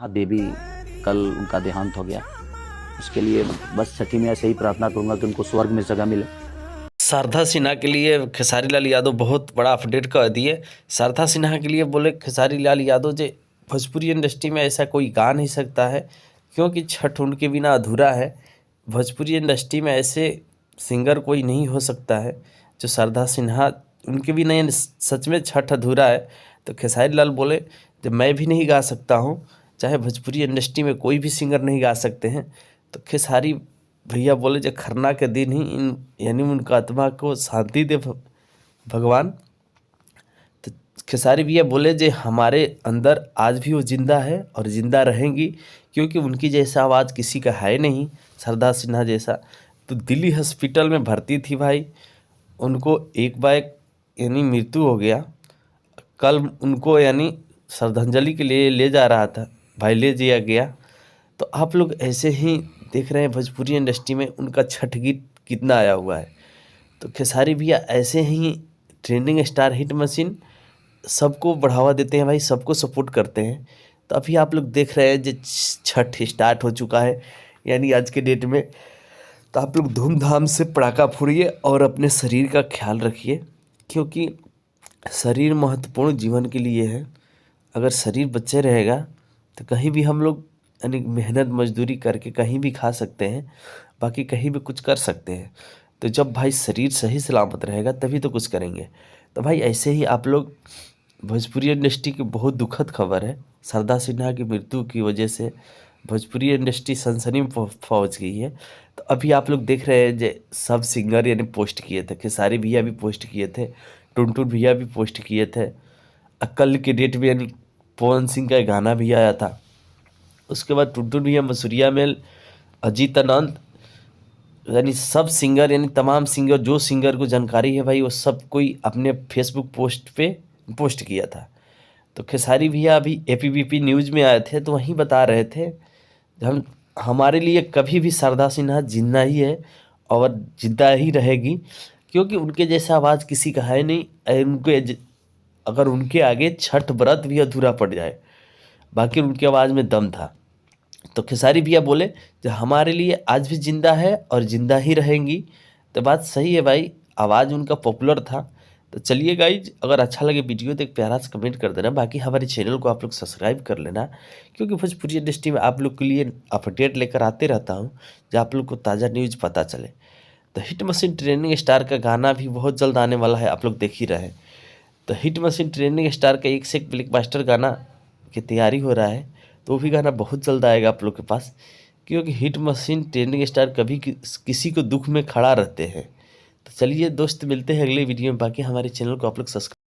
हाँ बेबी, कल उनका देहांत हो गया। उसके लिए बस छठी में ऐसे ही प्रार्थना करूंगा कि उनको स्वर्ग में जगह मिले। शारदा सिन्हा के लिए खेसारी लाल यादव बहुत बड़ा अपडेट कर दिए। शारदा सिन्हा के लिए बोले खेसारी लाल यादव जे भोजपुरी इंडस्ट्री में ऐसा कोई गा नहीं सकता है, क्योंकि छठ उनके बिना अधूरा है। भोजपुरी इंडस्ट्री में ऐसे सिंगर कोई नहीं हो सकता है जो शारदा सिन्हा, उनके बिना ये सच में छठ अधूरा है। तो खेसारी लाल बोले जब मैं भी नहीं गा सकता हूँ, चाहे भोजपुरी इंडस्ट्री में कोई भी सिंगर नहीं गा सकते हैं, तो खेसारी भैया बोले जो खरना के दिन ही इन यानी उनका आत्मा को शांति दे भगवान। तो खेसारी भैया बोले जे हमारे अंदर आज भी वो जिंदा है और ज़िंदा रहेंगी, क्योंकि उनकी जैसा आवाज़ किसी का है नहीं, शारदा सिन्हा जैसा। तो दिल्ली हॉस्पिटल में भर्ती थी भाई, उनको एक बार यानी मृत्यु हो गया। कल उनको यानी श्रद्धांजलि के लिए ले जा रहा था भाई, ले जाया गया। तो आप लोग ऐसे ही देख रहे हैं भोजपुरी इंडस्ट्री में उनका छठ गीत कितना आया हुआ है। तो खेसारी भैया ऐसे ही ट्रेंडिंग स्टार, हिट मशीन, सबको बढ़ावा देते हैं भाई, सबको सपोर्ट करते हैं। तो अभी आप लोग देख रहे हैं जो छठ स्टार्ट हो चुका है यानी आज के डेट में। तो आप लोग धूमधाम से पटाखा फोड़िए और अपने शरीर का ख्याल रखिए, क्योंकि शरीर महत्वपूर्ण जीवन के लिए है। अगर शरीर बच्चे रहेगा तो कहीं भी हम लोग यानी मेहनत मजदूरी करके कहीं भी खा सकते हैं, बाकी कहीं भी कुछ कर सकते हैं। तो जब भाई शरीर सही सलामत रहेगा तभी तो कुछ करेंगे। तो भाई ऐसे ही आप लोग, भोजपुरी इंडस्ट्री की बहुत दुखद खबर है, शारदा सिन्हा की मृत्यु की वजह से भोजपुरी इंडस्ट्री सनसनी में पहुँच गई है। तो अभी आप लोग देख रहे हैं जो सब सिंगर यानी पोस्ट किए थे, खेसारी भैया भी पोस्ट किए थे, टुनटुन भैया भी पोस्ट किए थे। कल के डेट में यानी पवन सिंह का गाना भी आया था। उसके बाद टुनटुन भैया, मसूरिया मेल, अजीत आनंद, यानी सब सिंगर, यानी तमाम सिंगर, जो सिंगर को जानकारी है भाई वो सब कोई अपने फेसबुक पोस्ट पे पोस्ट किया था। तो खेसारी भैया अभी एपीबीपी न्यूज़ में आए थे तो वहीं बता रहे थे हम, हमारे लिए कभी भी शारदा सिन्हा जिंदा ही है और जिंदा ही रहेगी, क्योंकि उनके जैसा आवाज़ किसी का है नहीं। अगर उनके आगे छठ व्रत भी अधूरा पड़ जाए, बाकी उनकी आवाज़ में दम था। तो खेसारी भैया बोले जो हमारे लिए आज भी जिंदा है और जिंदा ही रहेंगी। तो बात सही है भाई, आवाज़ उनका पॉपुलर था। तो चलिए गाइज, अगर अच्छा लगे वीडियो तो एक प्यारा सा कमेंट कर देना, बाकी हमारे चैनल को आप लोग सब्सक्राइब कर लेना, क्योंकि भोजपुरी इंडस्ट्री में आप लोग के लिए अपडेट लेकर आते रहता हूँ, जो आप लोग को ताज़ा न्यूज़ पता चले। तो हिट मशीन ट्रेंडिंग स्टार का गाना भी बहुत जल्द आने वाला है, आप लोग देख ही रहे हैं। तो हिट मशीन ट्रेंडिंग स्टार का एक से एक ब्लॉकबस्टर गाना की तैयारी हो रहा है, तो वो भी गाना बहुत जल्द आएगा आप लोग के पास, क्योंकि हिट मशीन ट्रेंडिंग स्टार कभी किसी को दुख में खड़ा रहते हैं। तो चलिए दोस्त, मिलते हैं अगले वीडियो में, बाकी हमारे चैनल को आप लोग सब्सक्राइब